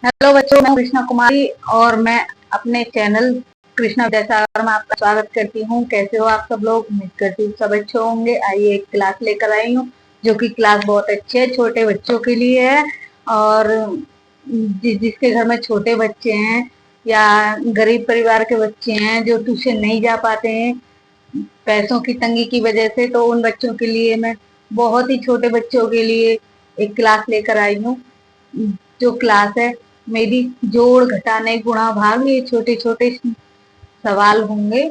Hello बच्चों, मैं कृष्णा कुमारी और मैं अपने चैनल कृष्णा विद्यासागर में आपका स्वागत करती हूँ। कैसे हो आप सब लोग? उम्मीद करती हूँ सब अच्छे होंगे। आइए एक क्लास लेकर आई हूँ जो कि क्लास बहुत अच्छी है, छोटे बच्चों के लिए है। और जिसके घर में छोटे बच्चे हैं या गरीब परिवार के बच्चे हैं जो ट्यूशन नहीं जा पाते हैं पैसों की तंगी की वजह से, तो उन बच्चों के लिए मैं बहुत ही छोटे बच्चों के लिए एक क्लास लेकर आई हूँ। जो क्लास है मेरी जोड़ घटाने गुणा भाग, ये छोटे छोटे सवाल होंगे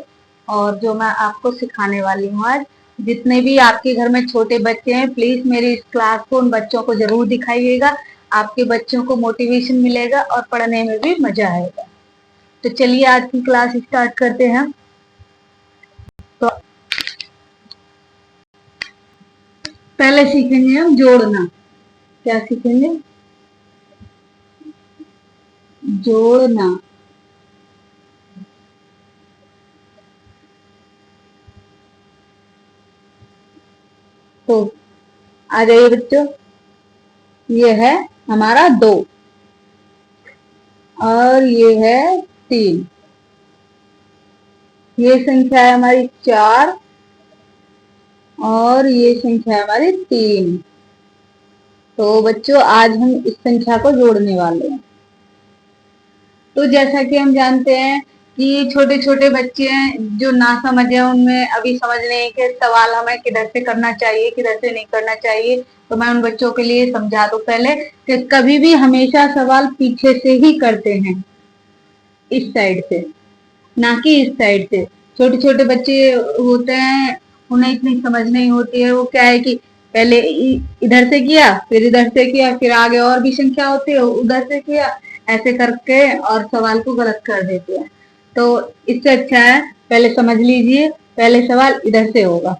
और जो मैं आपको सिखाने वाली हूँ आज। जितने भी आपके घर में छोटे बच्चे हैं, प्लीज मेरी इस क्लास को उन बच्चों को जरूर दिखाइएगा। आपके बच्चों को मोटिवेशन मिलेगा और पढ़ने में भी मजा आएगा। तो चलिए आज की क्लास स्टार्ट करते हैं। तो पहले सीखेंगे हम जोड़ना। क्या सीखेंगे? जोड़ना। तो आ जाइए बच्चों, ये है हमारा 2 और ये है 3। ये संख्या है हमारी 4 और ये संख्या है हमारी 3। तो बच्चों आज हम इस संख्या को जोड़ने वाले हैं। तो जैसा कि हम जानते हैं कि छोटे छोटे बच्चे हैं जो ना समझ है, उनमें अभी समझ नहीं कि सवाल हमें किधर से करना चाहिए किधर से नहीं करना चाहिए। तो मैं उन बच्चों के लिए समझा दूं पहले कि कभी भी हमेशा सवाल पीछे से ही करते हैं, इस साइड से, ना कि इस साइड से। छोटे छोटे बच्चे होते हैं, उन्हें इतनी समझ नहीं होती है। वो क्या है कि पहले इधर से किया, फिर इधर से किया, फिर आगे और भी संख्या होती है उधर से किया, ऐसे करके और सवाल को गलत कर देते हैं। तो इससे अच्छा है पहले समझ लीजिए, पहले सवाल इधर से होगा।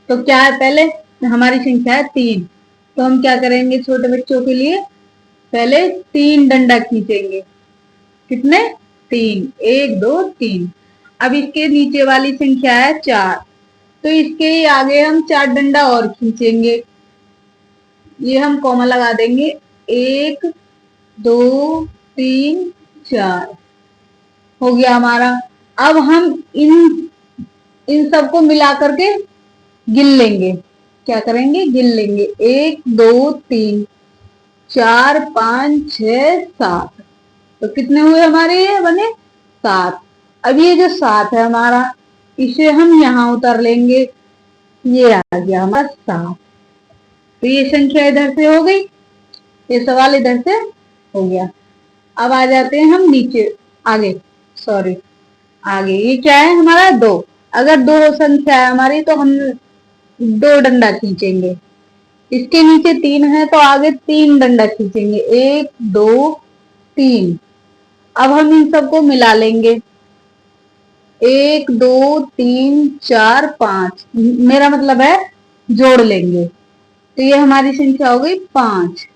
तो क्या है, पहले हमारी संख्या है 3। तो हम क्या करेंगे छोटे बच्चों के लिए, पहले 3 डंडा खींचेंगे। कितने? 3, 1 2 3। अब इसके नीचे वाली संख्या है 4, तो इसके ही आगे हम 4 डंडा और खींचेंगे। ये हम कॉमा लगा देंगे, 1 2 3 4 हो गया हमारा। अब हम इन इन सबको मिला करके गिन लेंगे। क्या करेंगे? गिन लेंगे, 1 2 3 4 5 6 7। तो कितने हुए हमारे? ये बने 7। अब ये जो 7 है हमारा, इसे हम यहाँ उतार लेंगे। ये आ गया हमारा 7। तो ये संख्या इधर से हो गई, ये सवाल इधर से हो गया। अब आ जाते हैं हम नीचे, आगे, सॉरी आगे। ये क्या है हमारा? 2। अगर 2 संख्या है हमारी तो हम 2 डंडा खींचेंगे। इसके नीचे 3 है तो आगे 3 डंडा खींचेंगे, 1 2 3। अब हम इन सबको मिला लेंगे, 1 2 3 4 5, मेरा मतलब है जोड़ लेंगे। तो ये हमारी संख्या हो गई 5।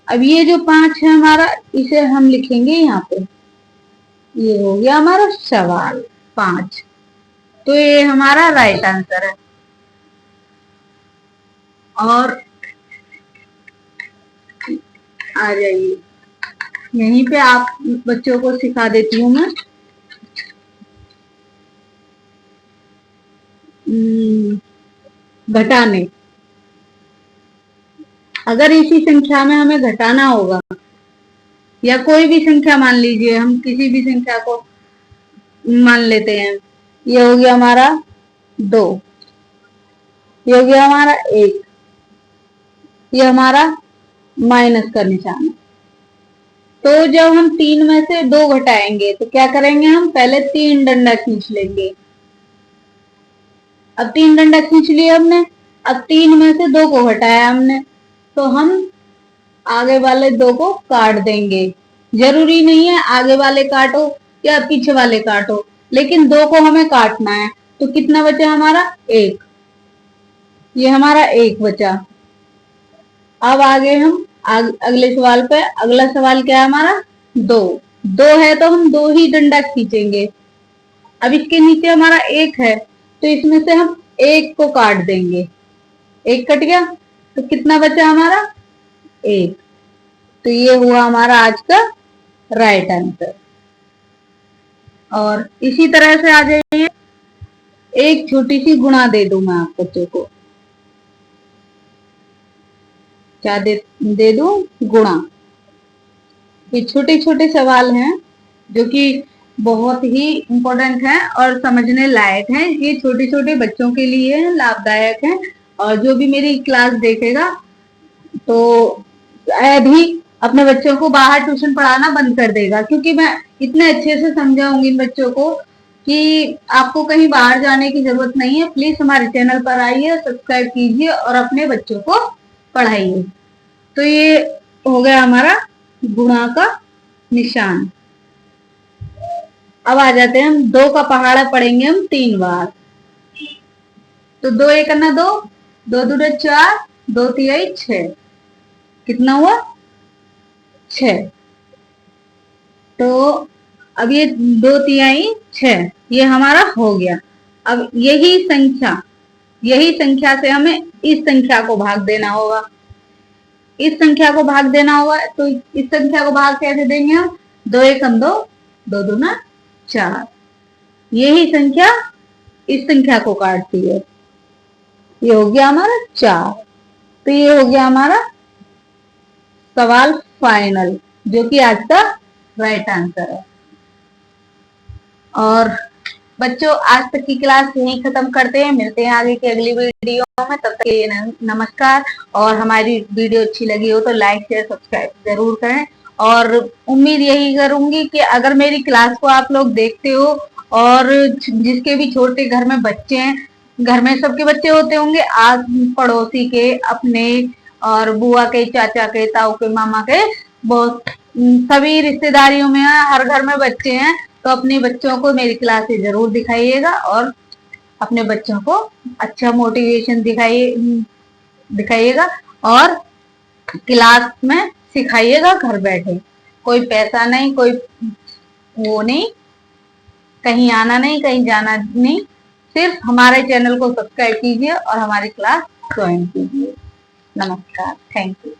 अब ये जो 5 है हमारा, इसे हम लिखेंगे यहाँ पे। ये हो गया हमारा सवाल 5। तो ये हमारा राइट आंसर है। और आ जाइए, यहीं पे आप बच्चों को सिखा देती हूँ मैं। घटाने। अगर इसी संख्या में हमें घटाना होगा, या कोई भी संख्या मान लीजिए, हम किसी भी संख्या को मान लेते हैं। ये हो गया हमारा 2, ये हो गया हमारा 1, ये हमारा माइनस का निशान है। तो जब हम 3 में से 2 घटाएंगे तो क्या करेंगे? हम पहले 3 डंडा खींच लेंगे। अब 3 डंडा खींच लिया हमने। अब 3 में से 2 को घटाया हमने, तो हम आगे वाले 2 को काट देंगे। जरूरी नहीं है आगे वाले काटो या पीछे वाले काटो, लेकिन 2 को हमें काटना है। तो कितना बचा हमारा? 1। ये हमारा 1 बचा। अब आगे हम अगले सवाल पे। अगला सवाल क्या है हमारा? 2। 2 है तो हम 2 ही डंडा खींचेंगे। अब इसके नीचे हमारा 1 है तो इसमें से हम 1 को काट देंगे। 1 कट गया तो कितना बचा हमारा? 1। तो ये हुआ हमारा आज का राइट आंसर। और इसी तरह से आ जाइए, एक छोटी सी गुणा दे दूं मैं आप बच्चों को। क्या दे दूं? गुणा। ये छोटे छोटे सवाल हैं जो कि बहुत ही इम्पोर्टेंट हैं और समझने लायक हैं। ये छोटे छोटे बच्चों के लिए लाभदायक हैं, और जो भी मेरी क्लास देखेगा तो अभी अपने बच्चों को बाहर ट्यूशन पढ़ाना बंद कर देगा, क्योंकि मैं इतने अच्छे से समझाऊंगी इन बच्चों को कि आपको कहीं बाहर जाने की जरूरत नहीं है। प्लीज हमारे चैनल पर आइए, सब्सक्राइब कीजिए और अपने बच्चों को पढ़ाइए। तो ये हो गया हमारा गुणा का निशान। अब आ जाते हैं हम, 2 का पहाड़ा पढ़ेंगे हम 3 बार। तो 2 एक अन्ना 2, 2 दूने 4, 2 तिहाई 6। कितना हुआ? 6। तो अब ये 2 तिहाई 6 ये हमारा हो गया। अब यही संख्या से हमें इस संख्या को भाग देना होगा। इस संख्या को भाग देना होगा, तो इस संख्या को भाग कैसे देंगे हम? 2 एकम 2, 2 दूना 4। यही संख्या इस संख्या को काटती है। ये हो गया हमारा 4। तो ये हो गया हमारा सवाल फाइनल, जो कि आज का राइट आंसर है। और बच्चों, आज तक की क्लास यहीं खत्म करते हैं। मिलते हैं आगे की अगली वीडियो में। तब तक के लिए नमस्कार। और हमारी वीडियो अच्छी लगी हो तो लाइक शेयर सब्सक्राइब जरूर करें। और उम्मीद यही करूंगी कि अगर मेरी क्लास को आप लोग देखते हो, और जिसके भी छोटे घर में बच्चे हैं, घर में सबके बच्चे होते होंगे, आस पड़ोसी के, अपने और बुआ के, चाचा के, ताऊ के, मामा के, बहुत सभी रिश्तेदारियों में हर घर में बच्चे हैं। तो अपने बच्चों को मेरी क्लासेस जरूर दिखाइएगा और अपने बच्चों को अच्छा मोटिवेशन दिखाइएगा और क्लास में सिखाइएगा घर बैठे। कोई पैसा नहीं, कोई वो नहीं, कहीं आना नहीं, कहीं जाना नहीं। सिर्फ हमारे चैनल को सब्सक्राइब कीजिए और हमारी क्लास ज्वाइन कीजिए। नमस्कार, थैंक यू।